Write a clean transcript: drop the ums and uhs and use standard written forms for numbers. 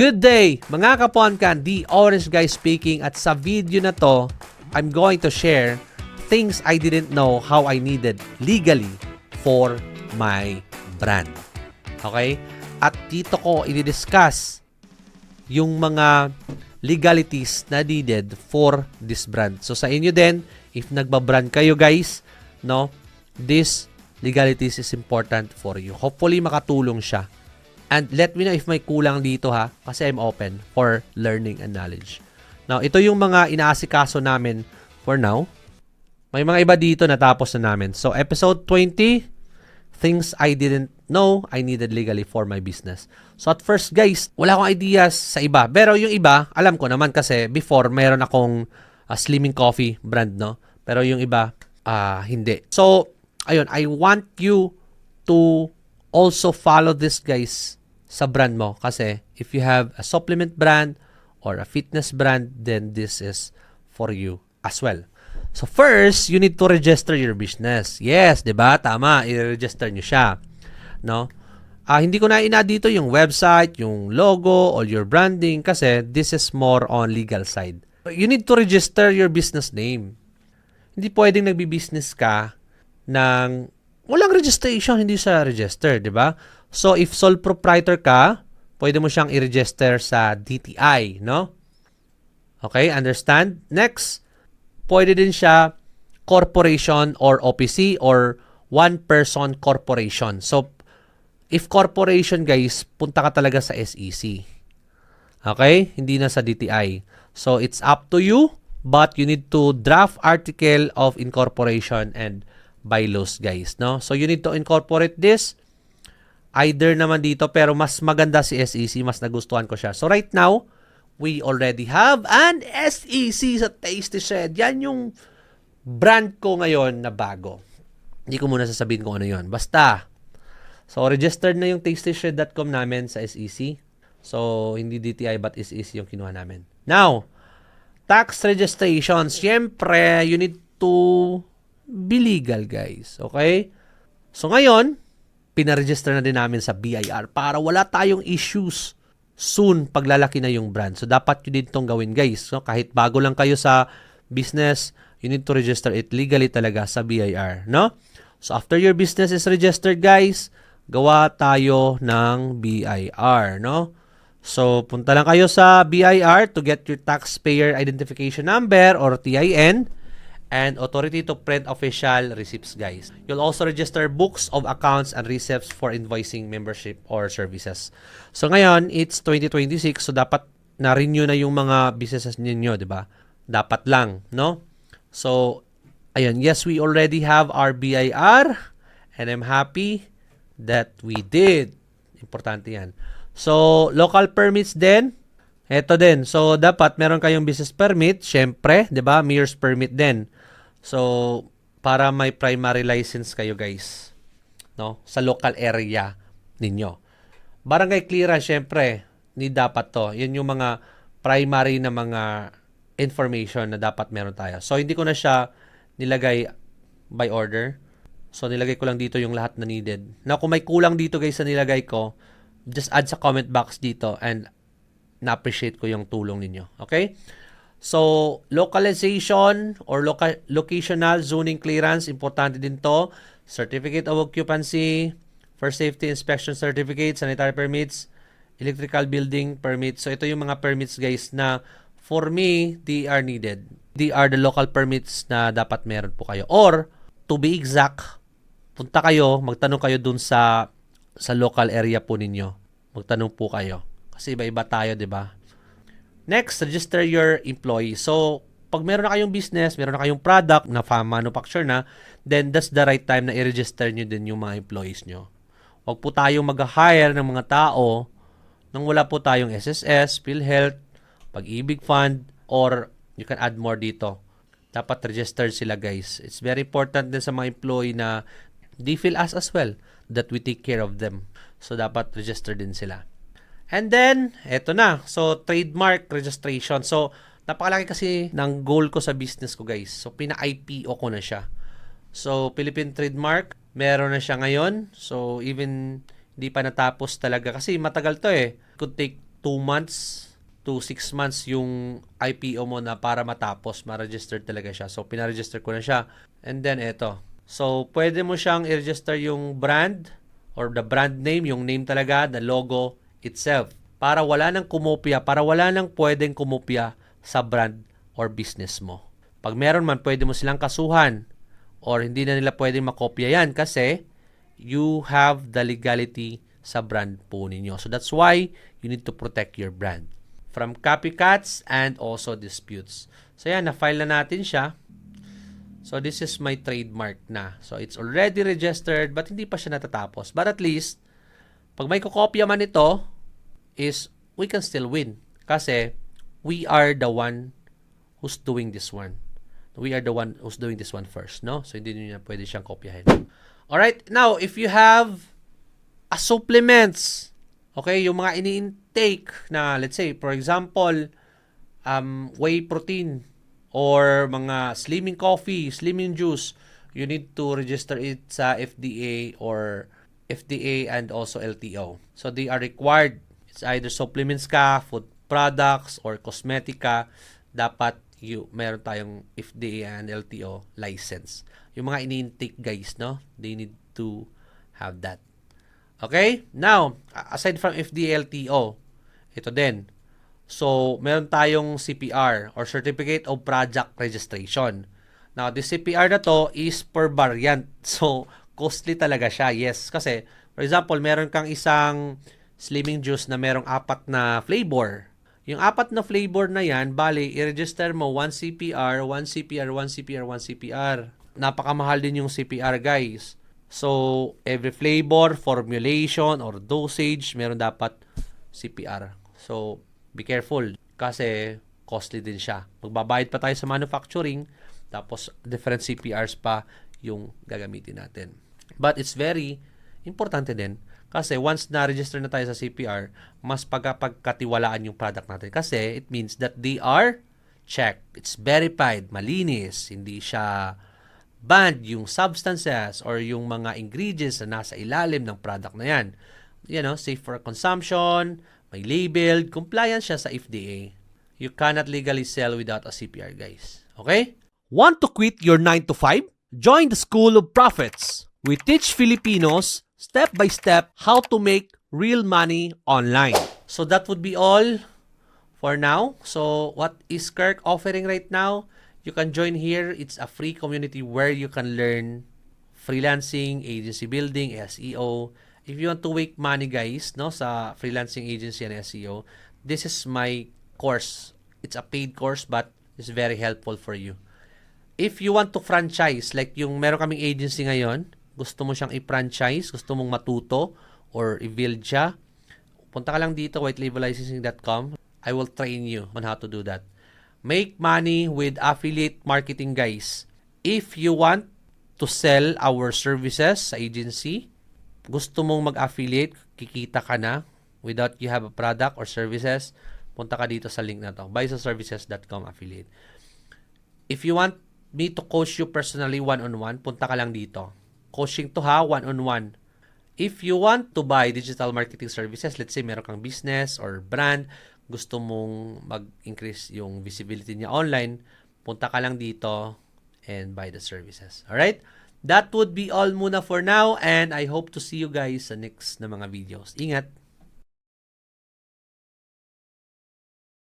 Good day, mga kaponkan, the Orange Guy speaking, at sa video na to, I'm going to share things I didn't know how I needed legally for my brand. Okay? At dito ko i-discuss yung mga legalities na needed for this brand. So sa inyo din, if nagba-brand kayo guys, no, this legalities is important for you. Hopefully makatulong siya. And let me know if may kulang dito ha, kasi I'm open for learning and knowledge. Now, ito yung mga inaasikaso namin for now. May mga iba dito natapos na namin. So, episode 20, things I didn't know I needed legally for my business. So, at first guys, wala akong ideas sa iba. Pero yung iba, alam ko naman kasi before, mayroon akong slimming coffee brand, no? Pero yung iba, hindi. So, ayun, I want you to also follow this guys sa brand mo. Kasi if you have a supplement brand or a fitness brand, then this is for you as well. So first, you need to register your business. Yes, 'di ba? Tama, i-register niyo siya, no? Hindi ko na ina dito yung website, yung logo, or your branding kasi this is more on legal side. You need to register your business name. Hindi pwedeng nagbi-business ka ng walang registration, hindi siya register, 'di ba? So if sole proprietor ka, pwede mo siyang i-register sa DTI, no? Okay, understand? Next, pwede din siya corporation or OPC or one-person corporation. So, if corporation, guys, punta ka talaga sa SEC. Okay? Hindi na sa DTI. So, it's up to you, but you need to draft article of incorporation and bylaws, guys. No? So, you need to incorporate this. Either naman dito, pero mas maganda si SEC. Mas nagustuhan ko siya. So, right now, we already have an SEC sa Tasty Shed. Yan yung brand ko ngayon na bago. Hindi ko muna sasabihin kung ano yun. Basta. So, registered na yung tastyshed.com namin sa SEC. So, hindi DTI but SEC yung kinuha namin. Now, tax registration. Siyempre, you need to be legal, guys. Okay? So, ngayon, pinaregister na din namin sa BIR para wala tayong issues soon paglalaki na yung brand. So, dapat yun din itong gawin, guys. So, kahit bago lang kayo sa business, you need to register it legally talaga sa BIR, no? So, after your business is registered, guys, gawa tayo ng BIR, no? So, punta lang kayo sa BIR to get your taxpayer identification number or TIN and authority to print official receipts, guys. You'll also register books of accounts and receipts for invoicing, membership, or services. So, ngayon, it's 2026, so dapat na-renew na yung mga businesses ninyo, di ba? Dapat lang, no? So, ayun, yes, we already have our BIR, and I'm happy that we did. Importante yan. So, local permits din, eto din. So, dapat meron kayong business permit, syempre, di ba? Mayor's permit din. So, para may primary license kayo, guys, no? Sa local area ninyo. Barangay clearance, syempre, dapat to. Yan yung mga primary na mga information na dapat meron tayo. So, hindi ko na siya nilagay by order. So, nilagay ko lang dito yung lahat na needed. Now, kung may kulang dito, guys, sa nilagay ko, just add sa comment box dito and na-appreciate ko yung tulong ninyo. Okay? So, localization or locational zoning clearance, importante din to. Certificate of occupancy, first safety inspection certificate, sanitary permits, electrical building permits. So, ito yung mga permits, guys, na for me, they are needed. They are the local permits na dapat meron po kayo. Or, to be exact, punta kayo, magtanong kayo dun sa local area po ninyo. Magtanong po kayo. Kasi iba-iba tayo, di ba? Next, register your employee. So, pag meron na kayong business, meron na kayong product na manufacture na, then that's the right time na i-register nyo din yung mga employees nyo. Huwag po tayong mag-hire ng mga tao nang wala po tayong SSS, PhilHealth, Pag-ibig Fund, or you can add more dito. Dapat registered sila, guys. It's very important din sa mga employee na they feel us as well that we take care of them. So, dapat registered din sila. And then, eto na. So, trademark registration. So, napakalaki kasi ng goal ko sa business ko, guys. So, pina-IPO ko na siya. So, Philippine Trademark, meron na siya ngayon. So, even hindi pa natapos talaga. Kasi matagal to eh. It could take 2 months to 6 months yung IPO mo na para matapos, ma-register talaga siya. So, pina-register ko na siya. And then, eto. So, pwede mo siyang i-register yung brand or the brand name, yung name talaga, the logo itself. Para wala nang kumopya, para wala nang pwedeng kumopya sa brand or business mo. Pag meron man, pwede mo silang kasuhan or hindi na nila pwedeng makopya yan kasi you have the legality sa brand po ninyo. So that's why you need to protect your brand from copycats and also disputes. So yan, na-file na natin siya. So this is my trademark na. So it's already registered but hindi pa siya natatapos. But at least, pag may kokopya man ito, is we can still win. Kasi we are the one who's doing this one. We are the one who's doing this one first, no? So hindi niyo na pwede siyang kopyahin. Alright, now if you have a supplements, okay, yung mga ini-intake na, let's say, for example, whey protein or mga slimming coffee, slimming juice, you need to register it sa FDA or FDA and also LTO. So they are required. It's either supplements ka, food products, or cosmetica, dapat meron tayong FDA and LTO license. Yung mga ini-intake guys, no? They need to have that. Okay? Now, aside from FDA, LTO, ito din. So, meron tayong CPR or Certificate of Product Registration. Now, this CPR na to is per variant. So, costly talaga siya. Yes, kasi, for example, meron kang isang slimming juice na merong 4 na flavor. Yung 4 na flavor na yan, bali, i-register mo 1 CPR, 1 CPR, 1 CPR, 1 CPR. Napakamahal din yung CPR, guys. So, every flavor, formulation, or dosage, meron dapat CPR. So, be careful kasi costly din siya. Magbabayad pa tayo sa manufacturing, tapos different CPRs pa yung gagamitin natin. But it's very importante din kasi once na-register na tayo sa CPR, mas pagkatiwalaan yung product natin kasi it means that they are checked. It's verified, malinis, hindi siya banned yung substances or yung mga ingredients na nasa ilalim ng product na yan. You know, safe for consumption, may labeled, compliant siya sa FDA. You cannot legally sell without a CPR, guys. Okay? Want to quit your 9 to 5? Join the School of Profits. We teach Filipinos step by step how to make real money online. So that would be all for now. So what is Kirk offering right now? You can join here. It's a free community where you can learn freelancing, agency building, SEO. If you want to make money, guys, no, sa freelancing agency and SEO, this is my course. It's a paid course but it's very helpful for you. If you want to franchise, like yung meron kaming agency ngayon, gusto mo siyang i-franchise, gusto mong matuto or i-build siya, punta ka lang dito, whitelabellicensing.com. I will train you on how to do that. Make money with affiliate marketing, guys. If you want to sell our services sa agency, gusto mong mag-affiliate, kikita ka na without you have a product or services, punta ka dito sa link na to, buysaservices.com affiliate. If you want me to coach you personally one-on-one, punta ka lang dito. Coaching to ha, one-on-one. If you want to buy digital marketing services, let's say meron kang business or brand, gusto mong mag-increase yung visibility niya online, punta ka lang dito and buy the services. Alright? That would be all muna for now and I hope to see you guys sa next na mga videos. Ingat!